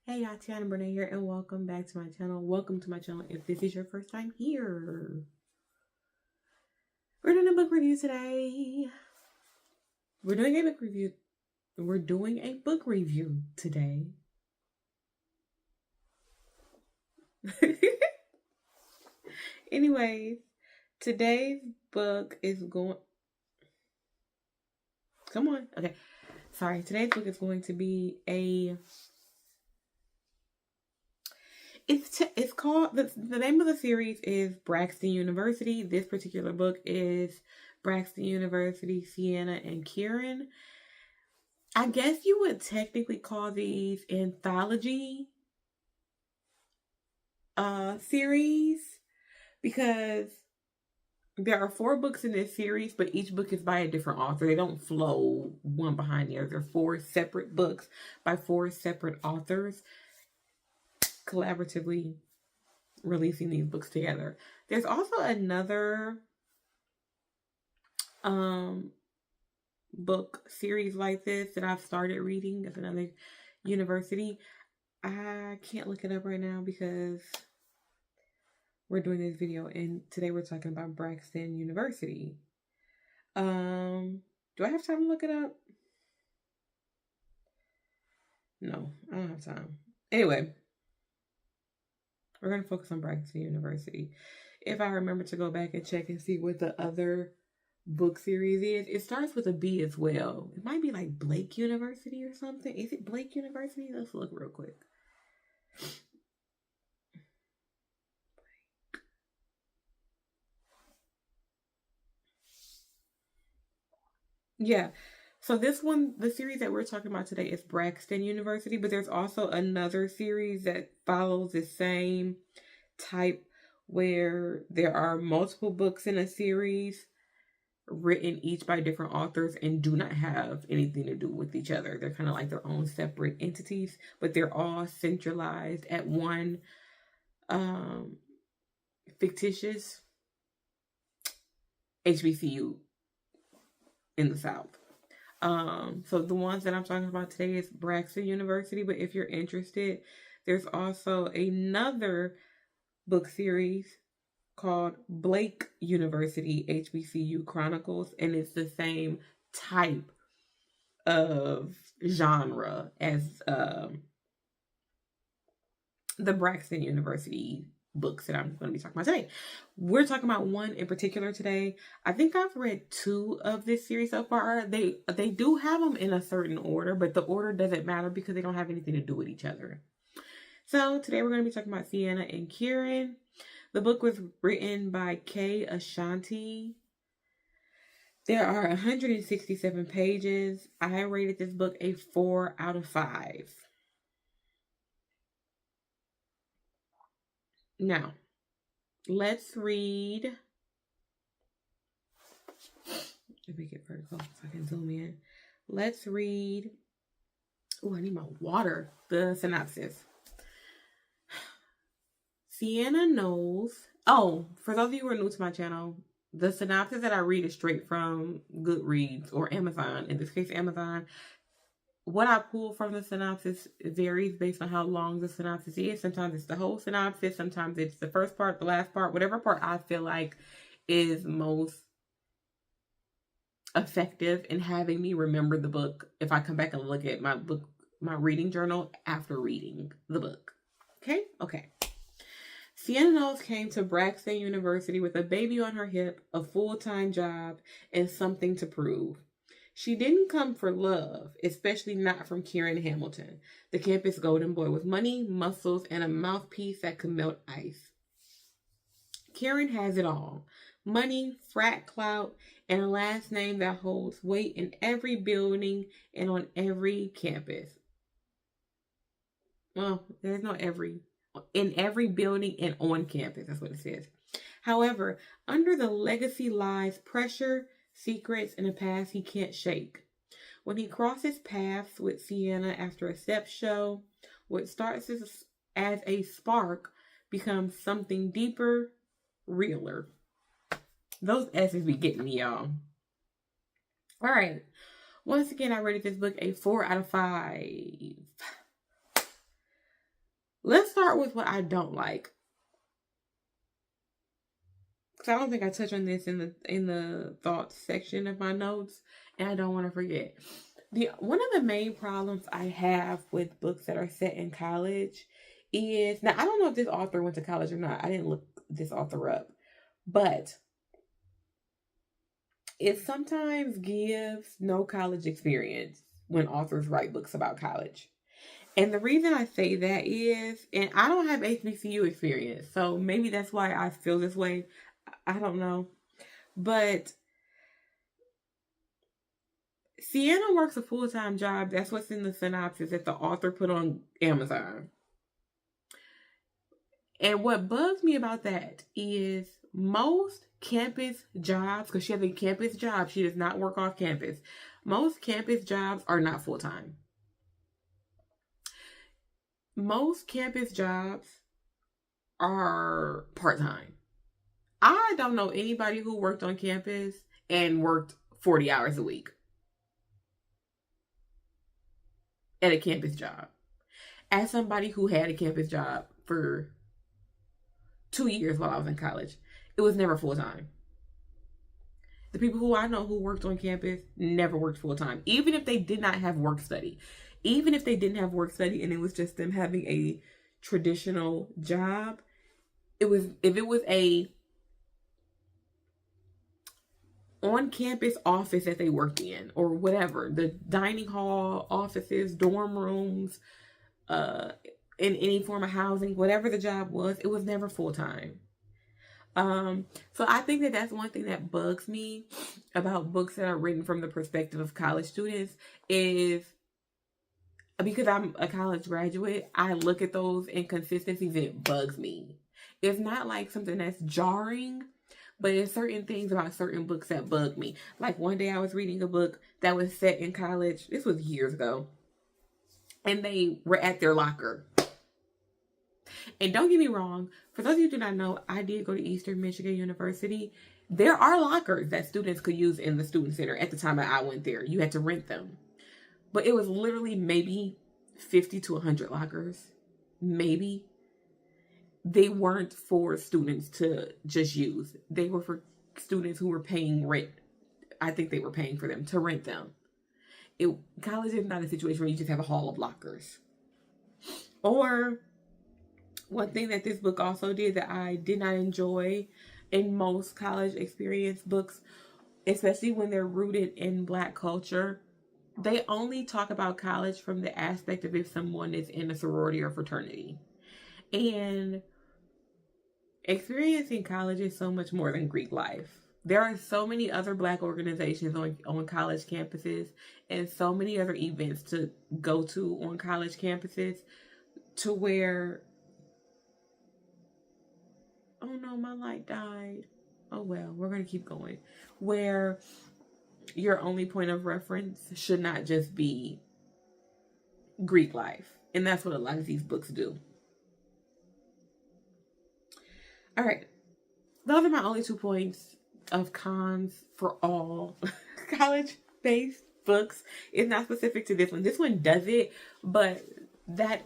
Hey y'all, TeannaBReading here, and welcome back to my channel. Welcome to my channel if this is your first time here. We're doing a book review today. We're doing a book review today. Anyways, today's book is going... Come on. Okay. Sorry. Today's book is going to be a... It's called, the name of the series is Braxton University. This particular book is Braxton University, Sienna and Kieran. I guess you would technically call these anthology series, because there are 4 books in this series, but each book is by a different author. They don't flow one behind the other. They're 4 separate books by 4 separate authors, collaboratively releasing these books together. There's also another book series like this that I've started reading. It's another university. I can't look it up right now because we're doing this video and today we're talking about Braxton University. Do I have time to look it up? No, I don't have time. Anyway, we're going to focus on Braxton University. If I remember to go back and check and see what the other book series is, it starts with a B as well. It might be like Blake University or something. Is it Blake University? Let's look real quick. Yeah. So this one, the series that we're talking about today is Braxton University, but there's also another series that follows the same type where there are multiple books in a series written each by different authors and do not have anything to do with each other. They're kind of like their own separate entities, but they're all centralized at one fictitious HBCU in the South. So the ones that I'm talking about today is Braxton University, but if you're interested, there's also another book series called Blake University HBCU Chronicles, and it's the same type of genre as the Braxton University books that I'm going to be talking about today. We're talking about one in particular today. I think I've read 2 of this series so far. They do have them in a certain order, but the order doesn't matter because they don't have anything to do with each other. So today we're going to be talking about Sienna and Kieran. The book was written by Ashanti. There are 167 pages. I rated this book a 4 out of 5. Now, let's read. Let me get vertical so I can zoom in. Let's read. Oh, I need my water. The synopsis. Sienna knows. Oh, for those of you who are new to my channel, the synopsis that I read is straight from Goodreads or Amazon. In this case, Amazon. What I pull from the synopsis varies based on how long the synopsis is. Sometimes it's the whole synopsis. Sometimes it's the first part, the last part, whatever part I feel like is most effective in having me remember the book if I come back and look at my reading journal after reading the book. Okay. Sienna Knowles came to Braxton University with a baby on her hip, a full-time job, and something to prove. She didn't come for love, especially not from Kieran Hamilton, the campus golden boy with money, muscles, and a mouthpiece that could melt ice. Kieran has it all. Money, frat clout, and a last name that holds weight in every building and on every campus. Well, there's no every. In every building and on campus, that's what it says. However, under the legacy lies pressure, secrets, and a past he can't shake. When he crosses paths with Sienna after a step show, what starts as a spark becomes something deeper, realer. Those S's be getting me, y'all. All right. Once again, I rated this book a 4 out of 5. Let's start with what I don't like. Because I don't think I touched on this in the thoughts section of my notes, and I don't want to forget. One of the main problems I have with books that are set in college is, now I don't know if this author went to college or not. I didn't look this author up, but it sometimes gives no college experience when authors write books about college. And the reason I say that is, and I don't have HBCU experience, so maybe that's why I feel this way. I don't know. But Sienna works a full-time job. That's what's in the synopsis that the author put on Amazon. And what bugs me about that is most campus jobs, because she has a campus job, she does not work off campus. Most campus jobs are not full-time. Most campus jobs are part-time. I don't know anybody who worked on campus and worked 40 hours a week at a campus job. As somebody who had a campus job for 2 years while I was in college, it was never full-time. The people who I know who worked on campus never worked full-time, even if they did not have work study. Even if they didn't have work study and it was just them having a traditional job, if it was a on-campus office that they worked in or whatever, the dining hall, offices, dorm rooms, in any form of housing, whatever the job was, it was never full-time. So I think that that's one thing that bugs me about books that are written from the perspective of college students, is because I'm a college graduate, I look at those inconsistencies and it bugs me. It's not like something that's jarring, but there's certain things about certain books that bug me. Like one day I was reading a book that was set in college. This was years ago. And they were at their locker. And don't get me wrong, for those of you who do not know, I did go to Eastern Michigan University. There are lockers that students could use in the student center. At the time I went there, you had to rent them. But it was literally maybe 50 to 100 lockers. Maybe. They weren't for students to just use. They were for students who were paying rent. I think they were paying for them to rent them. College is not a situation where you just have a hall of lockers. Or one thing that this book also did that I did not enjoy in most college experience books, especially when they're rooted in Black culture, they only talk about college from the aspect of if someone is in a sorority or fraternity. And experiencing college is so much more than Greek life. There are so many other Black organizations on college campuses and so many other events to go to on college campuses to where, oh no, my light died. Oh well, we're going to keep going. Where your only point of reference should not just be Greek life. And that's what a lot of these books do. All right. Those are my only 2 points of cons for all college-based books. It's not specific to this one. This one does it, but that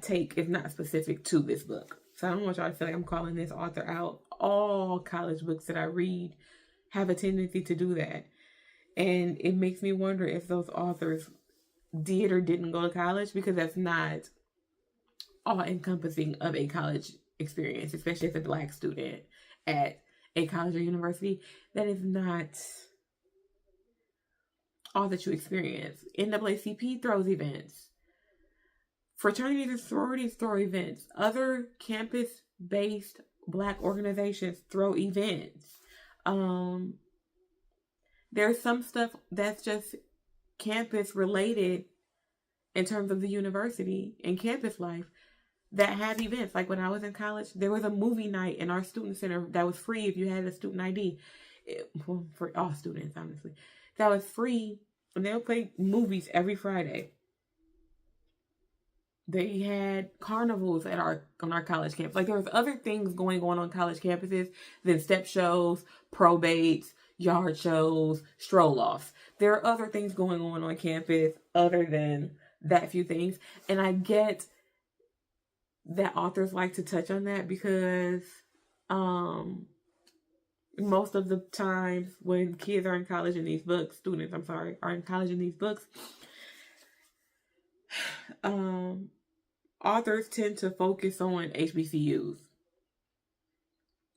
take is not specific to this book. So I don't want y'all to feel like I'm calling this author out. All college books that I read have a tendency to do that. And it makes me wonder if those authors did or didn't go to college, because that's not all encompassing of a college experience, especially as a Black student at a college or university. That is not all that you experience. NAACP throws events. Fraternities and sororities throw events. Other campus-based Black organizations throw events. There's some stuff that's just campus related in terms of the university and campus life that have events. Like when I was in college, there was a movie night in our student center that was free if you had a student ID. Well, for all students, honestly. That was free, and they would play movies every Friday. They had carnivals on our college campus. Like there was other things going on college campuses than step shows, probates, yard shows, stroll-offs. There are other things going on campus other than that few things. And I get that authors like to touch on that because most of the times when kids are in college in these books, students, I'm sorry, are in college in these books, authors tend to focus on HBCUs.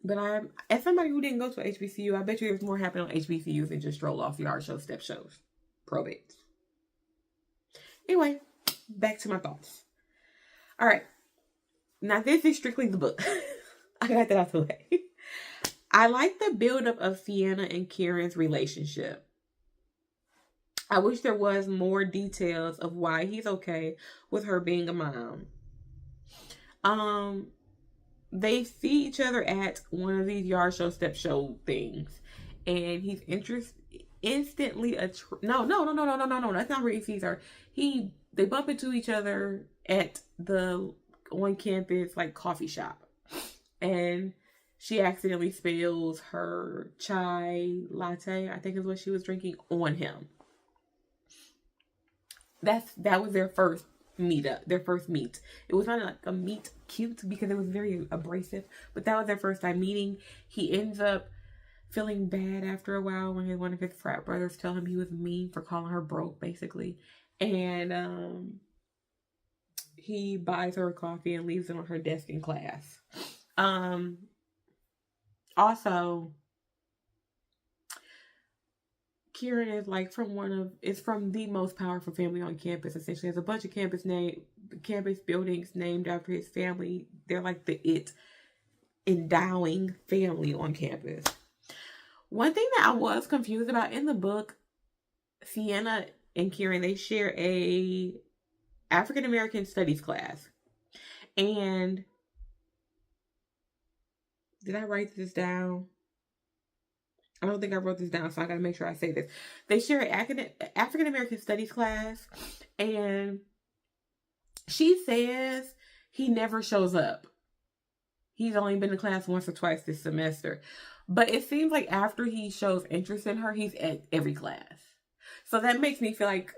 But as somebody who didn't go to HBCU, I bet you there's more happening on HBCUs than just stroll off yard show, step shows, probates. Anyway, back to my thoughts. All right. Now, this is strictly the book. I got that out the way. I like the buildup of Sienna and Kieran's relationship. I wish there was more details of why he's okay with her being a mom. They see each other at one of these yard show, step show things, and he's instantly no. That's not where he sees her. They bump into each other at the on campus like coffee shop, and she accidentally spills her chai latte, I think is what she was drinking, on him. That was their first meet. It was not like a meet cute because it was very abrasive, but that was their first time meeting. He ends up feeling bad after a while when one of his frat brothers tell him he was mean for calling her broke, basically. And he buys her a coffee and leaves it on her desk in class. Also, Kieran is like from the most powerful family on campus. Essentially, there's a bunch of campus buildings named after his family. They're like the endowing family on campus. One thing that I was confused about in the book, Sienna and Kieran, they share a African American studies class. And did I write this down? I don't think I wrote this down, so I gotta make sure I say this. They share an African American studies class, and she says he never shows up. He's only been to class once or twice this semester. But it seems like after he shows interest in her, he's at every class. So that makes me feel like,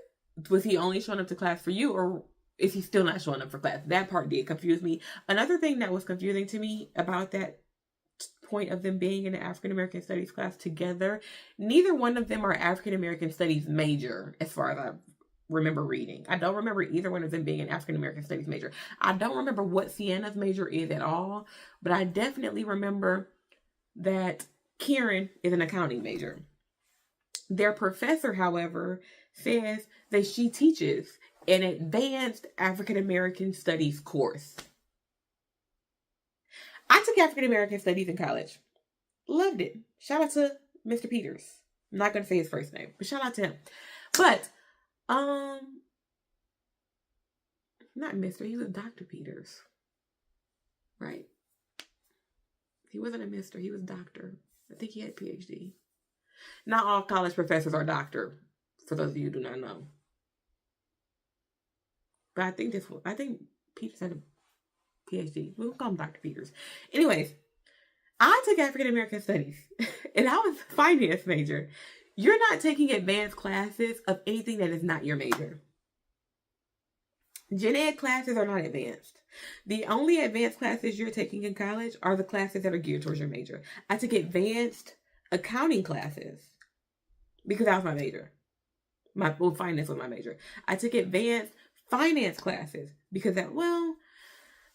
was he only showing up to class for you, or is he still not showing up for class? That part did confuse me. Another thing that was confusing to me about that point of them being in an African American studies class together, neither one of them are African American studies major as far as I remember reading. I don't remember either one of them being an African American studies major. I don't remember what Sienna's major is at all, but I definitely remember that Kieran is an accounting major. Their professor, however, says that she teaches an advanced African American studies course. I took African American studies in college. Loved it. Shout out to Mr. Peters. I'm not going to say his first name, but shout out to him. But, not Mr. He was Dr. Peters. Right? He wasn't a Mr. He was Dr. I think he had PhD. Not all college professors are doctor, for those of you who do not know. But I think Peters had a PhD. We'll call him Dr. Peters. Anyways, I took African American studies and I was a finance major. You're not taking advanced classes of anything that is not your major. Gen Ed classes are not advanced. The only advanced classes you're taking in college are the classes that are geared towards your major. I took advanced accounting classes because that was my major. Finance was my major. I took advanced finance classes because the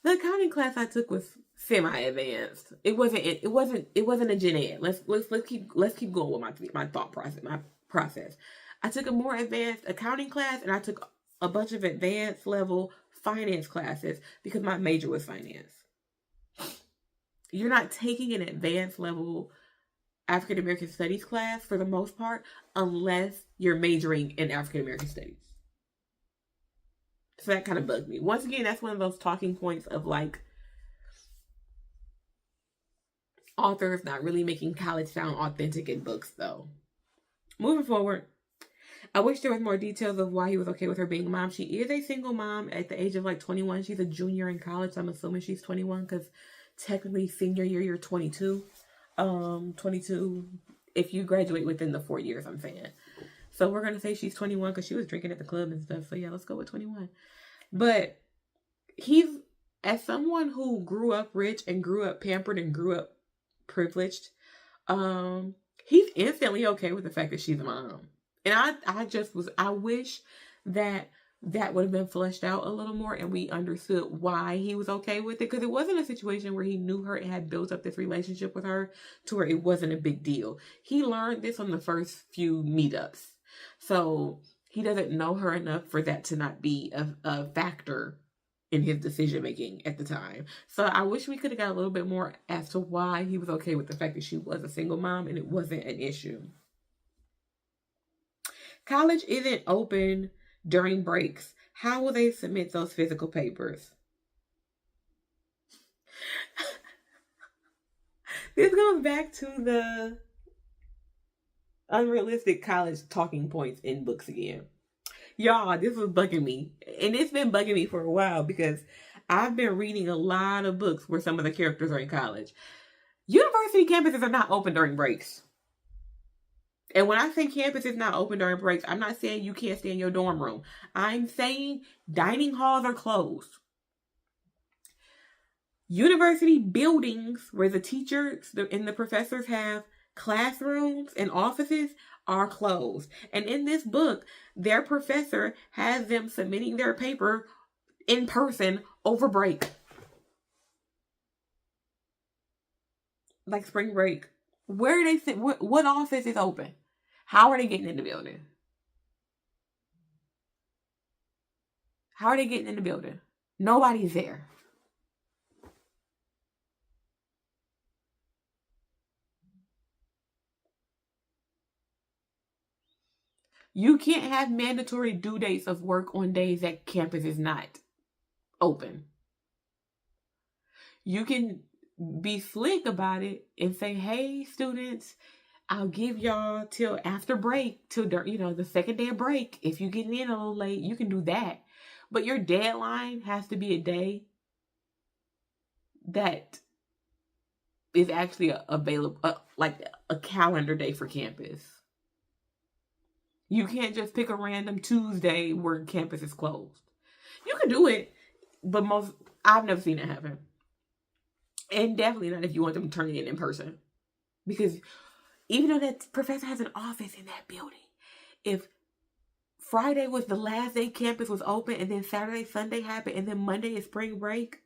accounting class I took was semi-advanced. It wasn't a gen ed. Let's keep going with my thought process. I took a more advanced accounting class and I took a bunch of advanced level finance classes because my major was finance. You're not taking an advanced level African American studies class for the most part unless you're majoring in African American studies. So that kind of bugged me. Once again, that's one of those talking points of like authors not really making college sound authentic in books though. Moving forward, I wish there was more details of why he was okay with her being a mom. She is a single mom at the age of like 21. She's a junior in college. So I'm assuming she's 21 because technically senior year, you're 22. 22 if you graduate within the 4 years, I'm saying. So we're going to say she's 21 because she was drinking at the club and stuff. So yeah, let's go with 21. But he's as someone who grew up rich and grew up pampered and grew up privileged, he's instantly okay with the fact that she's a mom. And I wish that that would have been fleshed out a little more and we understood why he was okay with it. Because it wasn't a situation where he knew her and had built up this relationship with her to where it wasn't a big deal. He learned this on the first few meetups. So he doesn't know her enough for that to not be a factor in his decision making at the time. So I wish we could have got a little bit more as to why he was okay with the fact that she was a single mom and it wasn't an issue. College isn't open during breaks. How will they submit those physical papers? This goes back to the unrealistic college talking points in books again. Y'all, this was bugging me. And it's been bugging me for a while because I've been reading a lot of books where some of the characters are in college. University campuses are not open during breaks. And when I say campus is not open during breaks, I'm not saying you can't stay in your dorm room. I'm saying dining halls are closed. University buildings where the teachers and the professors have classrooms and offices are closed. And in this book, their professor has them submitting their paper in person over break. Like spring break. Where are they sit? What office is open? How are they getting in the building? How are they getting in the building? Nobody's there. You can't have mandatory due dates of work on days that campus is not open. You can be slick about it and say, hey, students, I'll give y'all till after break, till the second day of break. If you get in a little late, you can do that. But your deadline has to be a day that is actually available, like a calendar day for campus. You can't just pick a random Tuesday where campus is closed. You can do it, but I've never seen it happen. And definitely not if you want them to turn it in person. Because even though that professor has an office in that building, if Friday was the last day campus was open and then Saturday, Sunday happened and then Monday is spring break,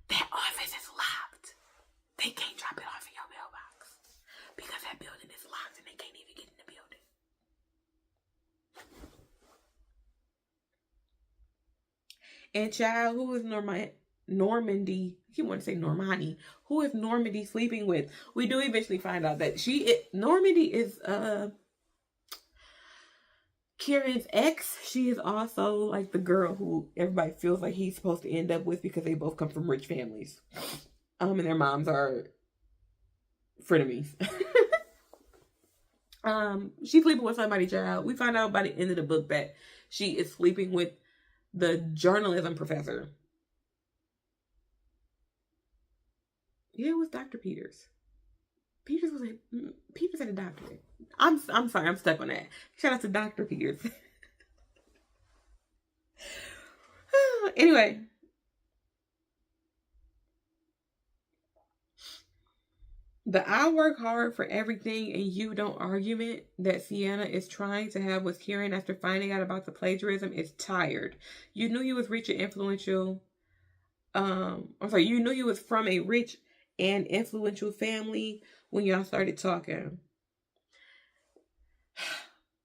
that office is locked. They can't drop it off in your mailbox because that building is locked and they can't even get in the building. And child, who is Normandy? He want to say Normani. Who is Normandy sleeping with? We do eventually find out that Normandy is Kieran's ex. She is also like the girl who everybody feels like he's supposed to end up with because they both come from rich families. And their moms are frenemies. She's sleeping with somebody, child. We find out by the end of the book that she is sleeping with the journalism professor. Yeah, it was Dr. Peters. Peters had a doctorate. I'm sorry, I'm stuck on that. Shout out to Dr. Peters. Anyway. The I work hard for everything and you don't argument that Sienna is trying to have with Kieran after finding out about the plagiarism is tired. You knew you was rich and influential. You knew you was from a rich and influential family when y'all started talking.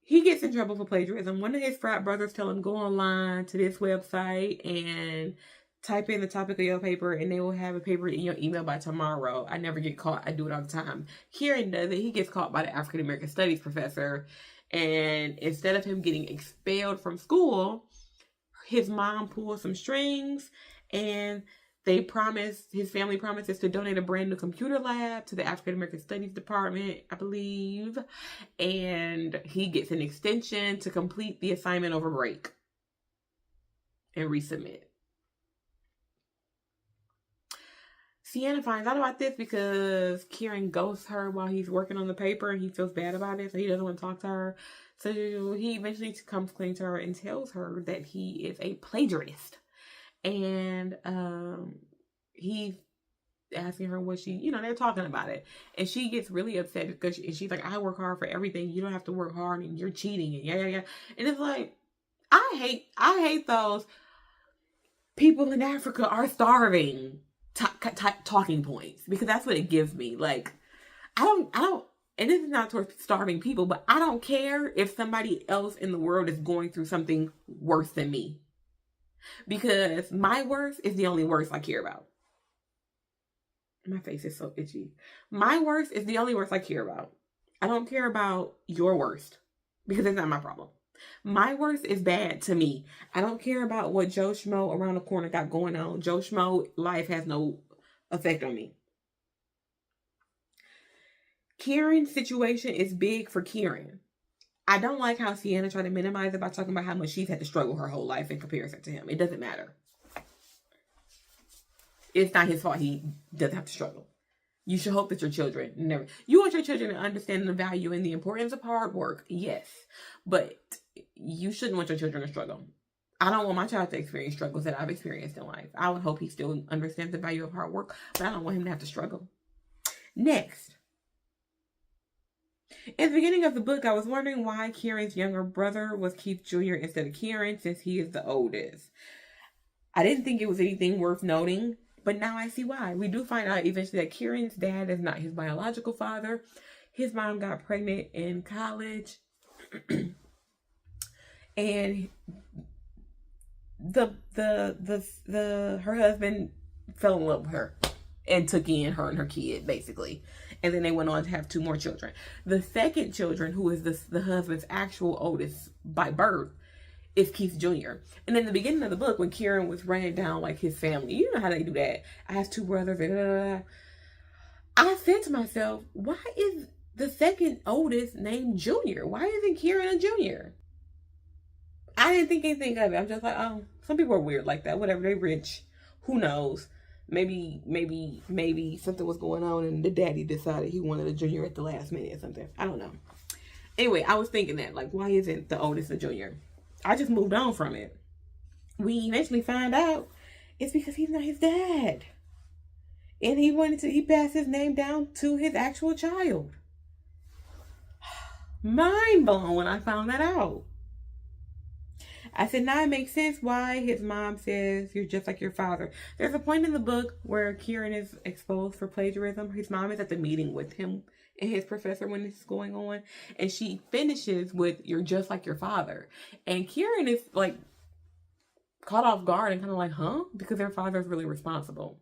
He gets in trouble for plagiarism. One of his frat brothers tell him go online to this website and type in the topic of your paper and they will have a paper in your email by tomorrow. I never get caught. I do it all the time. Kieran does it. He gets caught by the African American Studies professor. And instead of him getting expelled from school, his mom pulls some strings and his family promises to donate a brand new computer lab to the African American Studies department, I believe. And he gets an extension to complete the assignment over break and resubmit. Sienna finds out about this because Kieran ghosts her while he's working on the paper and he feels bad about it, so he doesn't want to talk to her. So he eventually comes clean to her and tells her that he is a plagiarist. And he's asking her what she, they're talking about it. And she gets really upset because she's like, I work hard for everything. You don't have to work hard and you're cheating and yeah. And it's like, I hate those people in Africa are starving talking points, because that's what it gives me. Like, I don't, and this is not towards starving people, but I don't care if somebody else in the world is going through something worse than me, because my worst is the only worst I care about. My face is so itchy. My worst is the only worst I care about. I don't care about your worst, because it's not my problem. My worst is bad to me. I don't care about what Joe Schmo around the corner got going on. Joe Schmo life has no effect on me. Kieran's situation is big for Kieran. I don't like how Sienna tried to minimize it by talking about how much she's had to struggle her whole life in comparison to him. It doesn't matter. It's not his fault he doesn't have to struggle. You should hope that your children you want your children to understand the value and the importance of hard work, yes. But you shouldn't want your children to struggle. I don't want my child to experience struggles that I've experienced in life. I would hope he still understands the value of hard work, but I don't want him to have to struggle. Next. In the beginning of the book, I was wondering why Kieran's younger brother was Keith Jr. instead of Kieran, since he is the oldest. I didn't think it was anything worth noting, but now I see why. We do find out eventually that Kieran's dad is not his biological father. His mom got pregnant in college. And her husband fell in love with her and took in her and her kid, basically. And then they went on to have 2 more children. The second children, who is the husband's actual oldest by birth, is Keith Jr. And in the beginning of the book, when Kieran was running down like his family, you know how they do that. I have 2 brothers. I said to myself, why is the second oldest named Junior? Why isn't Kieran a junior? I didn't think anything of it. I'm just like, oh, some people are weird like that. Whatever, they rich. Who knows? Maybe something was going on and the daddy decided he wanted a junior at the last minute or something. I don't know. Anyway, I was thinking that, like, why isn't the oldest a junior? I just moved on from it. We eventually find out it's because he's not his dad. And he passed his name down to his actual child. Mind blown when I found that out. I said, now it makes sense why his mom says you're just like your father. There's a point in the book where Kieran is exposed for plagiarism. His mom is at the meeting with him and his professor when this is going on. And she finishes with, you're just like your father. And Kieran is like caught off guard and kind of like, huh? Because their father is really responsible.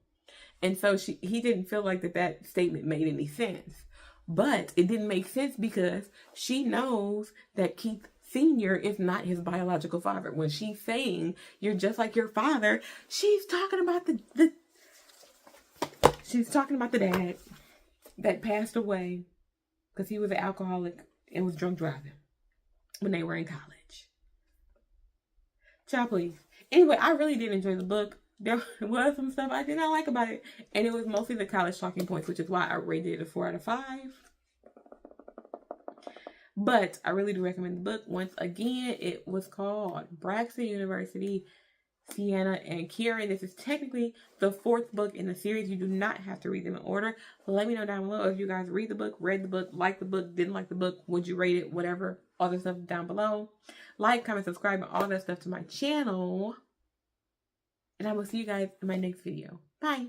And so he didn't feel like that statement made any sense. But it didn't make sense because she knows that Keith Senior is not his biological father. When she's saying you're just like your father, she's talking about the dad that passed away because he was an alcoholic and was drunk driving when they were in college. Child, please. Anyway, I really did enjoy the book. There was some stuff I did not like about it, and it was mostly the college talking points, which is why I rated it a 4 out of 5. But I really do recommend the book. Once again, it was called Braxton University, Sienna and Kieran. This is technically the 4th book in the series. You do not have to read them in order. Let me know down below if you guys read the book, read the book, liked the book, didn't like the book, would you rate it, whatever, all the stuff down below. Like, comment, subscribe, and all that stuff to my channel. And I will see you guys in my next video. Bye.